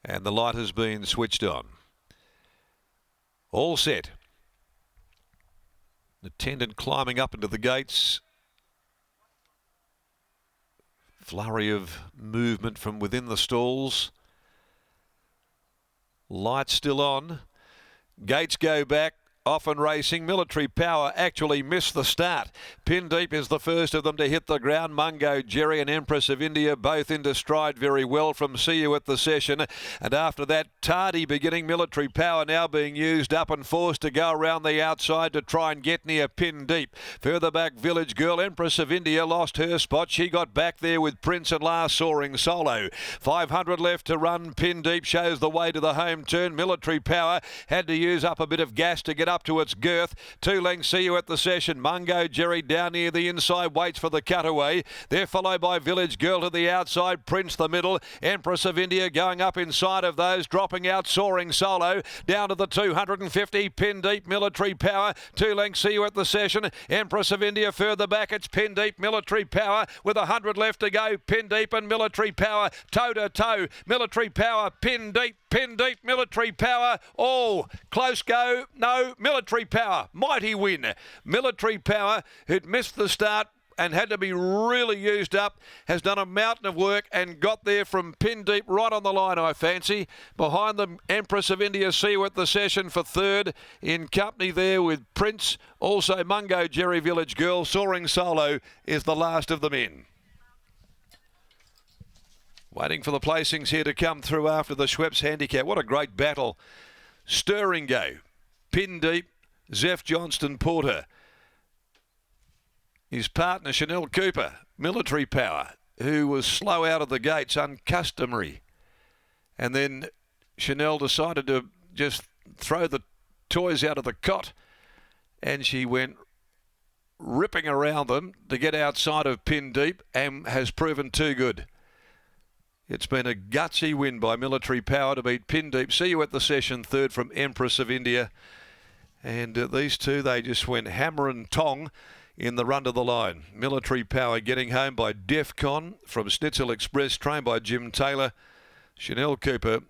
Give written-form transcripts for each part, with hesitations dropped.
And the light has been switched on. All set. Attendant climbing up into the gates. Flurry of movement from within the stalls. Lights still on. Gates go back. Off and racing. Military Power actually missed the start. Pin Deep is the first of them to hit the ground. Mungo Jerry and Empress of India both into stride very well from See You at the Session. And after that, tardy beginning. Military Power now being used up and forced to go around the outside to try and get near Pin Deep. Further back, Village Girl. Empress of India lost her spot. She got back there with Prince and last Soaring Solo. 500 left to run. Pin Deep shows the way to the home turn. Military Power had to use up a bit of gas to get up to its girth. 2 lengths See You at the Session. Mungo Jerry down near the inside waits for the cutaway. They're followed by Village Girl to the outside. Prince the middle. Empress of India going up inside of those. Dropping out Soaring Solo. Down to the 250. Pin Deep. Military Power. 2 lengths See You at the Session. Empress of India further back. It's Pin Deep. Military Power with 100 left to go. Pin Deep and Military Power toe to toe. Military Power. Pin Deep. Pin Deep. Military Power. All close go. No. Military Power, mighty win. Military Power, who'd missed the start and had to be really used up, has done a mountain of work and got there from Pin Deep right on the line, I fancy. Behind them, Empress of India, See You at the Session for third. In company there with Prince, also Mungo Jerry, Village Girl. Soaring Solo is the last of them in. Waiting for the placings here to come through after the Schweppes handicap. What a great battle. Stirring go. Pin Deep, Zeph Johnston Porter. His partner, Chanel Cooper, Military Power, who was slow out of the gates, uncustomary. And then Chanel decided to just throw the toys out of the cot, and she went ripping around them to get outside of Pin Deep and has proven too good. It's been a gutsy win by Military Power to beat Pin Deep. See You at the Session, third from Empress of India. And these two, they just went hammer and tong in the run to the line. Military Power getting home by Defcon from Schnitzel Express, trained by Jim Taylor. Chanel Cooper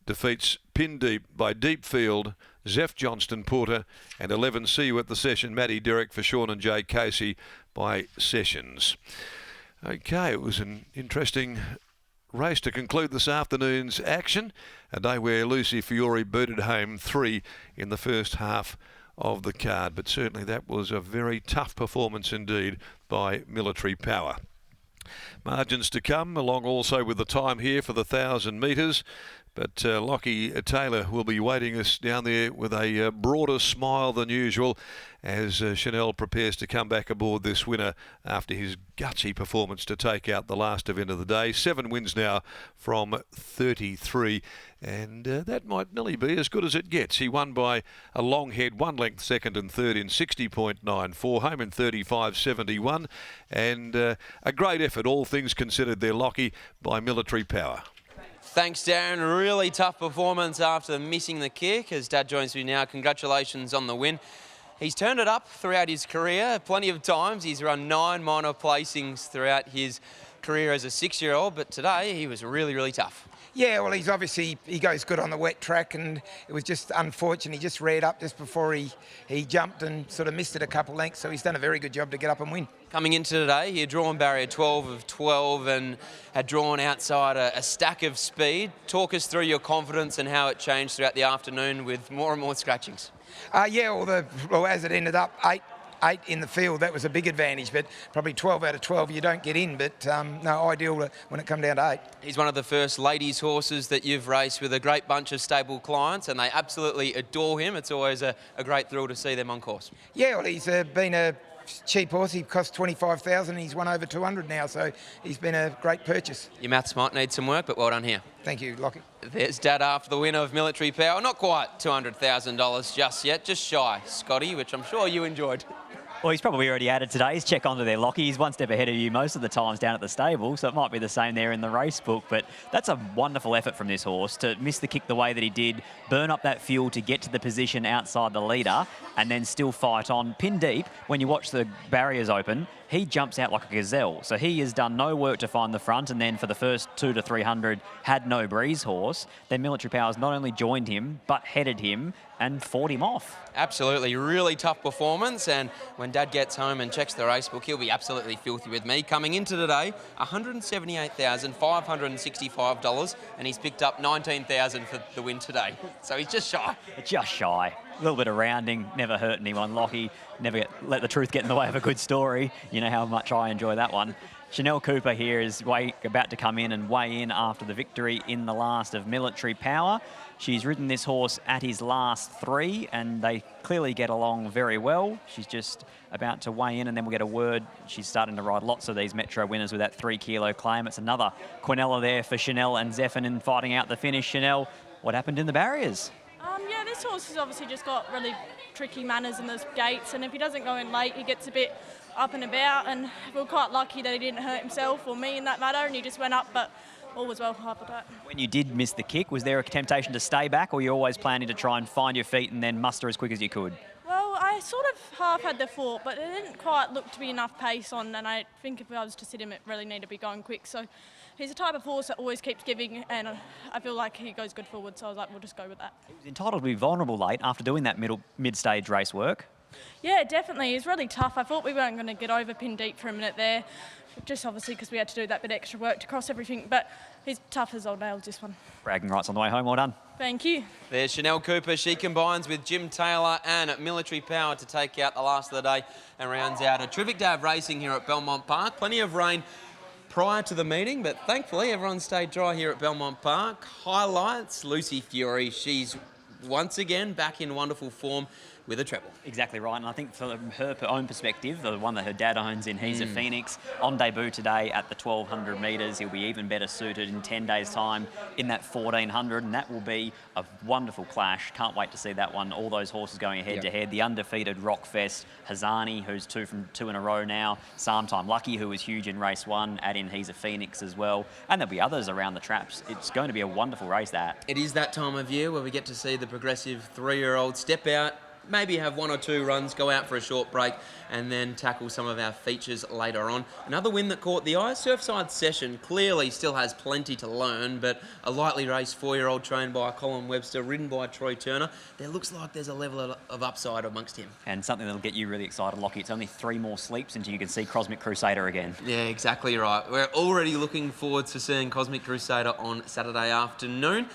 defeats Pin Deep by Deep Field, Zeph Johnston Porter, and 11 See You at the Session, Matty Derrick for Sean and Jay Casey by Sessions. Okay, it was an interesting race to conclude this afternoon's action, a day where Lucy Fiore booted home 3 in the first half of the card, but certainly that was a very tough performance indeed by Military Power. Margins to come, along also with the time here for the 1,000 metres. But Lockie Taylor will be waiting us down there with a broader smile than usual as Chanel prepares to come back aboard this winner after his gutsy performance to take out the last event of the day. 7 wins now from 33, and that might nearly be as good as it gets. He won by a long head, 1 length second and third in 60.94, home in 35.71, and a great effort, all things considered there, Lockie, by Military Power. Thanks, Darren. Really tough performance after missing the kick. As Dad joins me now, congratulations on the win. He's turned it up throughout his career, plenty of times. He's run 9 minor placings throughout his career as a 6-year-old, but today he was really, really tough. Yeah, well, he's obviously, he goes good on the wet track, and it was just unfortunate. He just reared up just before he jumped and sort of missed it a couple lengths, so he's done a very good job to get up and win. Coming into today, he had drawn barrier 12 of 12 and had drawn outside a stack of speed. Talk us through your confidence and how it changed throughout the afternoon with more and more scratchings. Yeah, well, as it ended up, 8 in the field, that was a big advantage, but probably 12 out of 12 you don't get in, but no, ideal when it come down to 8. He's one of the first ladies' horses that you've raced with a great bunch of stable clients, and they absolutely adore him. It's always a great thrill to see them on course. Yeah, well, he's been a cheap horse. He cost 25,000. He's won over 200 now, so he's been a great purchase. Your maths might need some work, but well done here. Thank you, Lockie. There's Dad after the win of Military Power. Not quite $200,000 just yet, just shy, Scotty, which I'm sure you enjoyed. Well, he's probably already added today's check onto their Lockie. He's one step ahead of you most of the times down at the stable, so it might be the same there in the race book. But that's a wonderful effort from this horse to miss the kick the way that he did, burn up that fuel to get to the position outside the leader, and then still fight on. Pin deep, when you watch the barriers open, he jumps out like a gazelle. So he has done no work to find the front, and then for the first 200 to 300 had no breeze horse. Then Military Powers not only joined him, but headed him and fought him off. Absolutely, really tough performance, and when Dad gets home and checks the racebook, he'll be absolutely filthy with me. Coming into today, $178,565, and he's picked up $19,000 for the win today. So he's just shy. Just shy. A little bit of rounding, never hurt anyone. Lockie, never let the truth get in the way of a good story. You know how much I enjoy that one. Chanel Cooper here is about to come in and weigh in after the victory in the last of Military Power. She's ridden this horse at his last 3, and they clearly get along very well. She's just about to weigh in, and then we'll get a word. She's starting to ride lots of these Metro winners with that 3 kilo claim. It's another Quinella there for Chanel and Zephyr in fighting out the finish. Chanel, what happened in the barriers? Yeah, this horse has obviously just got really tricky manners in those gates, and if he doesn't go in late, he gets a bit up and about, and we're quite lucky that he didn't hurt himself or me in that matter, and he just went up, but all was well after that. When you did miss the kick, was there a temptation to stay back, or you're always planning to try and find your feet and then muster as quick as you could? Well, I sort of half had the thought, but it didn't quite look to be enough pace on, and I think if I was to sit him, it really needed to be going quick. So he's a type of horse that always keeps giving, and I feel like he goes good forward, so I was like, we'll just go with that. He was entitled to be vulnerable late after doing that mid-stage race work. Yeah, definitely. He's really tough. I thought we weren't going to get over pin deep for a minute there, just obviously because we had to do that bit extra work to cross everything, but he's tough as old nails, this one. Bragging rights on the way home, well done. Thank you. There's Chanel Cooper. She combines with Jim Taylor and Military Power to take out the last of the day and rounds out a terrific day of racing here at Belmont Park. Plenty of rain prior to the meeting, but thankfully everyone stayed dry here at Belmont Park. Highlights, Lucy Fury. She's once again back in wonderful form with a treble. Exactly right, and I think from her own perspective, the one that her dad owns in He's a Phoenix, on debut today at the 1200 metres, he'll be even better suited in 10 days' time in that 1400, and that will be a wonderful clash. Can't wait to see that one. All those horses going head-to-head. The undefeated Rockfest, Hazani, who's 2 from 2 in a row now, Psalmtime Lucky, who was huge in race 1, add in He's a Phoenix as well, and there'll be others around the traps. It's going to be a wonderful race, that. It is that time of year where we get to see the progressive 3-year-old step out, maybe have 1 or 2 runs, go out for a short break, and then tackle some of our features later on. Another win that caught the eye, Surfside Session, clearly still has plenty to learn, but a lightly raced 4-year-old trained by Colin Webster, ridden by Troy Turner. There looks like there's a level of upside amongst him. And something that'll get you really excited, Lockie. It's only 3 more sleeps until you can see Cosmic Crusader again. Yeah, exactly right. We're already looking forward to seeing Cosmic Crusader on Saturday afternoon.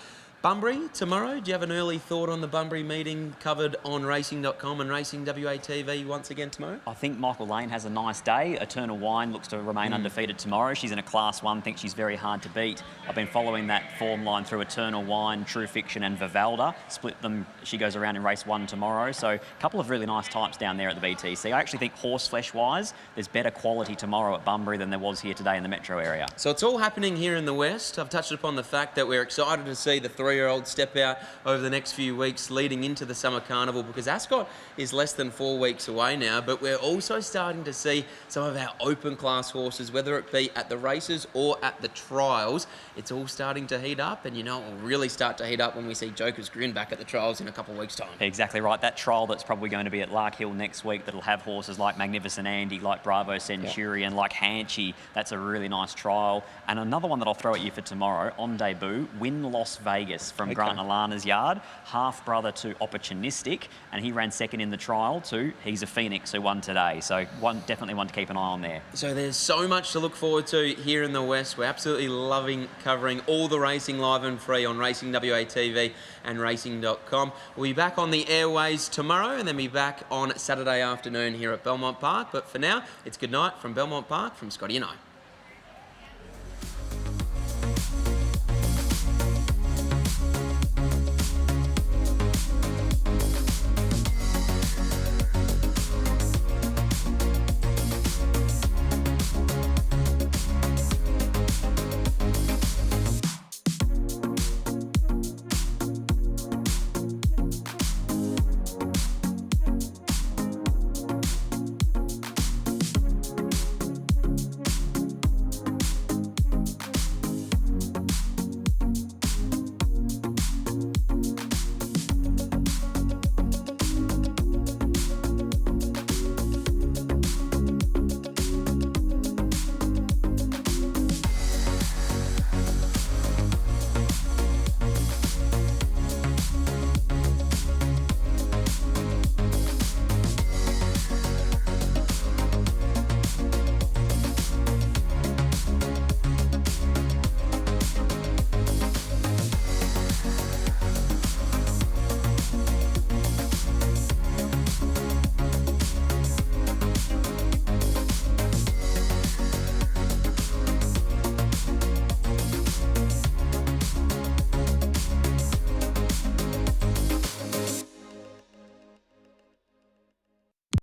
Bunbury tomorrow. Do you have an early thought on the Bunbury meeting covered on racing.com and Racing WA TV once again tomorrow? I think Michael Lane has a nice day. Eternal Wine looks to remain undefeated tomorrow. She's in a Class 1, thinks she's very hard to beat. I've been following that form line through Eternal Wine, True Fiction and Vivalda. Split them. She goes around in race 1 tomorrow. So a couple of really nice types down there at the BTC. I actually think horseflesh-wise, there's better quality tomorrow at Bunbury than there was here today in the metro area. So it's all happening here in the West. I've touched upon the fact that we're excited to see the 3-year-old step out over the next few weeks leading into the Summer Carnival, because Ascot is less than 4 weeks away now, but we're also starting to see some of our open class horses, whether it be at the races or at the trials. It's all starting to heat up, and you know it will really start to heat up when we see Joker's Grin back at the trials in a couple of weeks' time. Exactly right. That trial that's probably going to be at Lark Hill next week, that'll have horses like Magnificent Andy, like Bravo Centurion, like Hanchy. That's a really nice trial. And another one that I'll throw at you for tomorrow, on debut, Win Las Vegas from Grant Alana's yard, half brother to Opportunistic, and he ran second in the trial to He's a Phoenix, who won today. So definitely one to keep an eye on there. So there's so much to look forward to here in the West. We're absolutely loving covering all the racing live and free on Racing WA TV and racing.com. We'll be back on the airways tomorrow, and then be back on Saturday afternoon here at Belmont Park. But for now, it's good night from Belmont Park from Scotty and I.